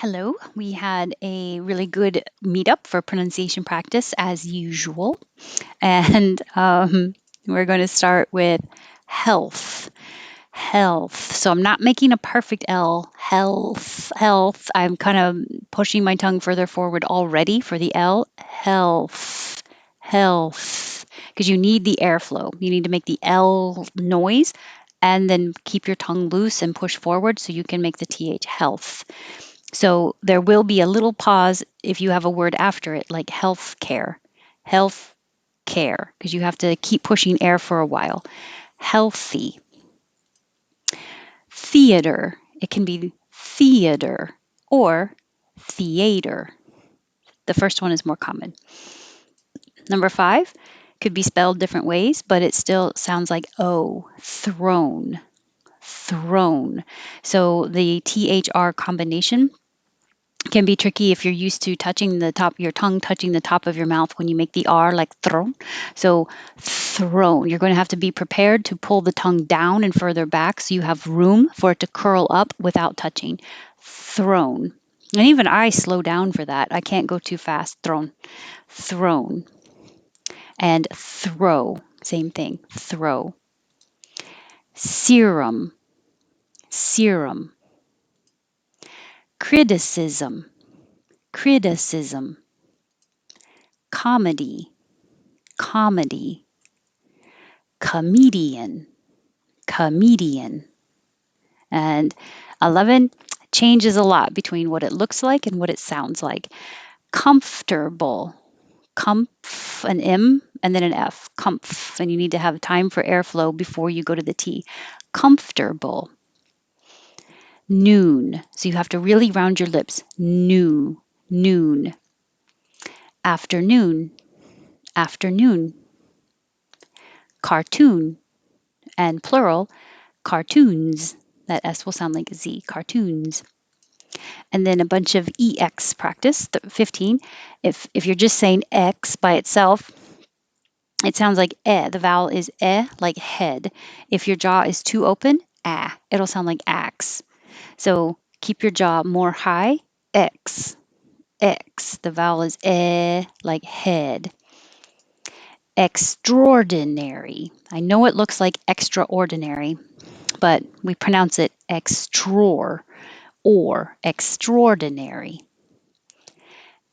Hello, we had a really good meetup for pronunciation practice as usual. And we're going to start with health. Health. So I'm not making a perfect L. Health. Health. I'm kind of pushing my tongue further forward already for the L. Health. Health. Because you need the airflow. You need to make the L noise and then keep your tongue loose and push forward so you can make the TH health. So there will be a little pause if you have a word after it, like health care, because you have to keep pushing air for a while. Healthy. Theater. It can be theater or theater. The first one is more common. Number 5 could be spelled different ways, but it still sounds like O. Throne. Throne. So the THR combination can be tricky if you're used to touching the top, your tongue touching the top of your mouth when you make the R, like throne. So throne, you're going to have to be prepared to pull the tongue down and further back so you have room for it to curl up without touching. Throne. And even I slow down for that. I can't go too fast. Throne. Throne. And throw. Same thing. Throw. Serum. Serum. Criticism. Criticism. Comedy. Comedy. Comedian. Comedian. And 11 changes a lot between what it looks like and what it sounds like. Comfortable. Comf, an M and then an F. Comf. And you need to have time for airflow before you go to the T. Comfortable. Noon. So you have to really round your lips. Noon. Afternoon. Afternoon. Cartoon. And plural, cartoons. That S will sound like a Z. Cartoons. And then a bunch of EX practice, 15. If you're just saying X by itself, it sounds like eh. The vowel is eh, like head. If your jaw is too open, ah, it'll sound like axe. So keep your jaw more high, X, X. The vowel is eh, like head. Extraordinary. I know it looks like extraordinary, but we pronounce it extraor or extraordinary.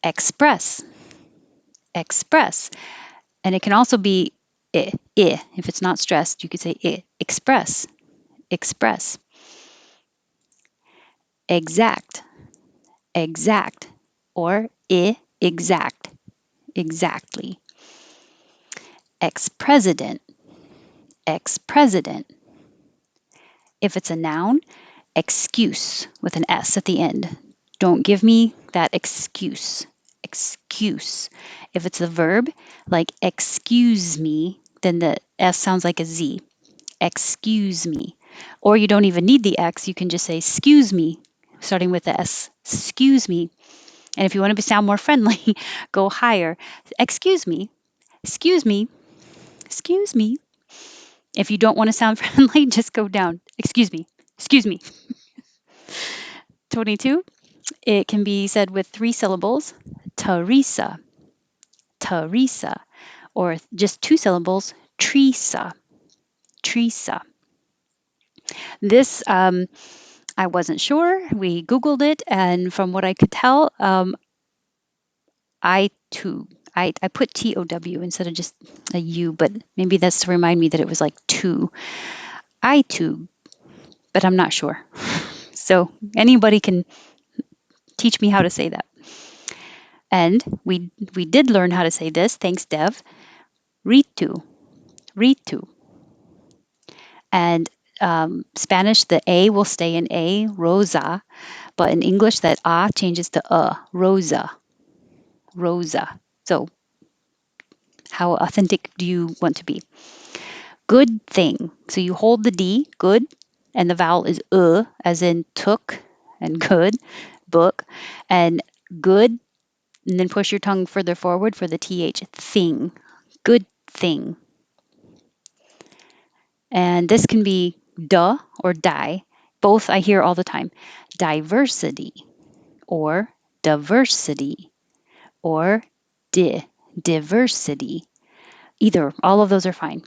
Express. Express. And it can also be I. If it's not stressed, you could say I. Express. Express. Exact. Exact. Or I. Exact. Exactly. Ex-president. Ex-president. If it's a noun, excuse with an S at the end. Don't give me that excuse. Excuse. If it's a verb, like excuse me, then the S sounds like a Z. Excuse me. Or you don't even need the X, you can just say excuse me, starting with the S. Excuse me. And if you want to sound more friendly, go higher. Excuse me. Excuse me. Excuse me. If you don't want to sound friendly, just go down. Excuse me. Excuse me. 22. It can be said with 3 syllables. Teresa. Teresa. Or just 2 syllables. Teresa. Teresa. This I wasn't sure. We Googled it, and from what I could tell, I too. I put TOW instead of just a U, but maybe that's to remind me that it was like two. I too, but I'm not sure. So anybody can teach me how to say that. And we did learn how to say this, thanks Dev. Ritu, Ritu. And Spanish, the A will stay in A, Rosa, but in English, that A changes to Rosa, Rosa. So how authentic do you want to be? Good thing. So you hold the D, good, and the vowel is as in took and good, book, and good, and then push your tongue further forward for the TH, thing, good thing. And this can be duh or die. Both I hear all the time. Diversity or diversity, or diversity. Either, all of those are fine.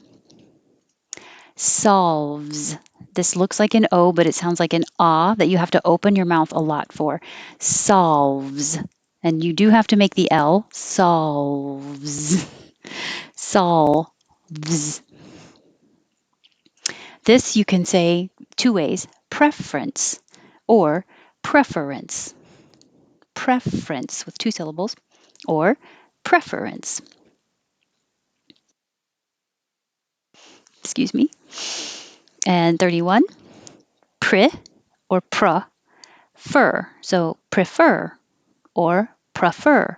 Solves. This looks like an O, but it sounds like an ah that you have to open your mouth a lot for. Solves. And you do have to make the L. Solves. Solves. This you can say two ways: preference or preference. Preference with two syllables, or preference. Excuse me. And 31, pre or fur. So prefer or prefer.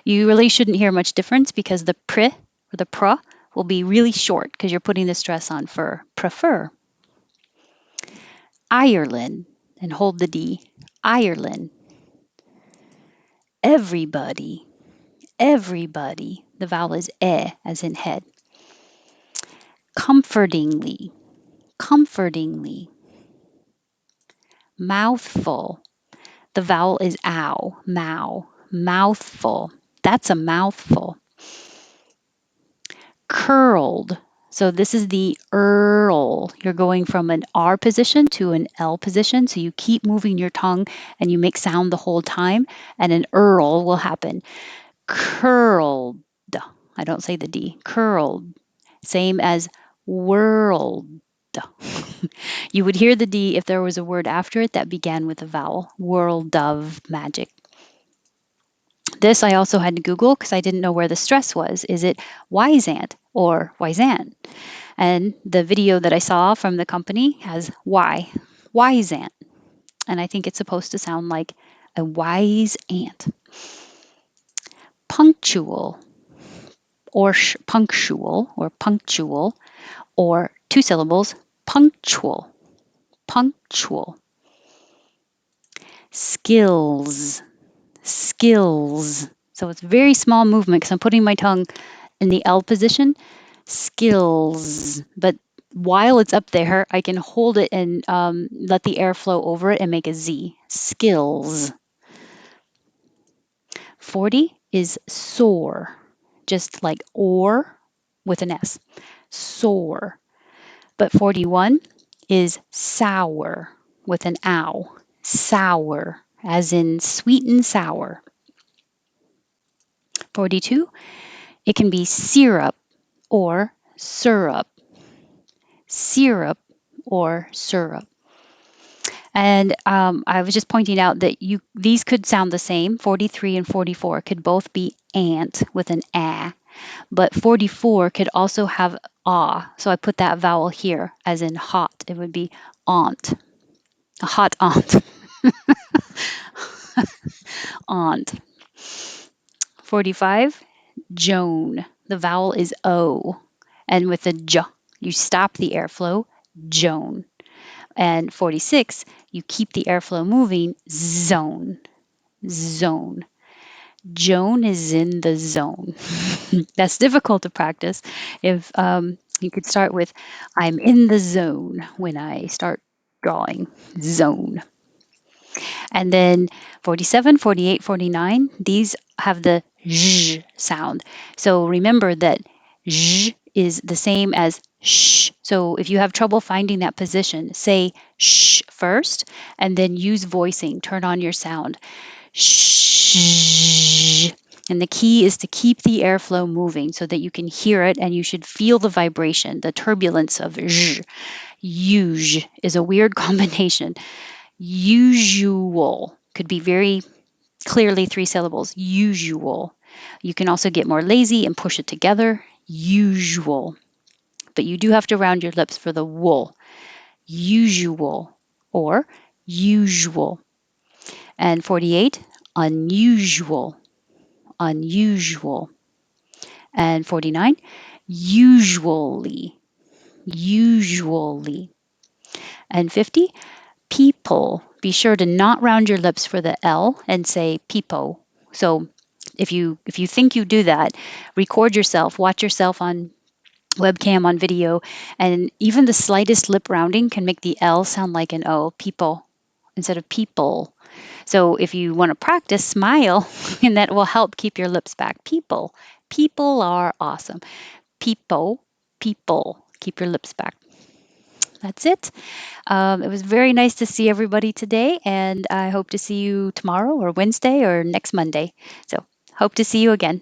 You really shouldn't hear much difference because the pre or the pra will be really short because you're putting the stress on fur. Prefer. Ireland, and hold the D. Ireland. Everybody. Everybody. The vowel is as in head. Comfortingly. Comfortingly. Mouthful. The vowel is ow. Mouthful. That's a mouthful. Curled. So this is the earl. You're going from an R position to an L position. So you keep moving your tongue and you make sound the whole time, and an earl will happen. Curled. I don't say the D. Curled. Same as world. You would hear the D if there was a word after it that began with a vowel. World of magic. This I also had to Google because I didn't know where the stress was. Is it Wisant or Wisant? And the video that I saw from the company has Wisant. And I think it's supposed to sound like a wise ant. Punctual or punctual or two syllables, punctual. Punctual. Skills. Skills. So it's very small movement because I'm putting my tongue in the L position. Skills. But while it's up there, I can hold it and let the air flow over it and make a Z. Skills. 40 is sore, just like or with an S. Sore. But 41 is sour with an ow. Sour, as in sweet and sour. 42, it can be syrup or syrup. Syrup or syrup. And I was just pointing out that these could sound the same. 43 and 44 could both be ant with an a, but 44 could also have ah. So I put that vowel here, as in hot. It would be aunt, a hot aunt. Aunt. 45, Joan. The vowel is O. And with the j, you stop the airflow, Joan. And 46, you keep the airflow moving, zone. Zone. Joan is in the zone. That's difficult to practice. If you could start with, I'm in the zone when I start drawing. Zone. And then 47, 48, 49, these have the zh sound. So remember that zh is the same as sh. So if you have trouble finding that position, say sh first and then use voicing. Turn on your sound. Shh. And the key is to keep the airflow moving so that you can hear it and you should feel the vibration, the turbulence of zh. Usual is a weird combination. Usual could be very clearly three syllables. Usual. You can also get more lazy and push it together. Usual. But you do have to round your lips for the wool. Usual or usual. And 48, unusual. Unusual. And 49, usually. Usually. And 50, people. Be sure to not round your lips for the L and say peepo. So if you think you do that, record yourself, watch yourself on webcam, on video, and even the slightest lip rounding can make the L sound like an O. People instead of people. So if you want to practice, smile, and that will help keep your lips back. People, people are awesome. People, people, keep your lips back. That's it. It was very nice to see everybody today, and I hope to see you tomorrow or Wednesday or next Monday. So, hope to see you again.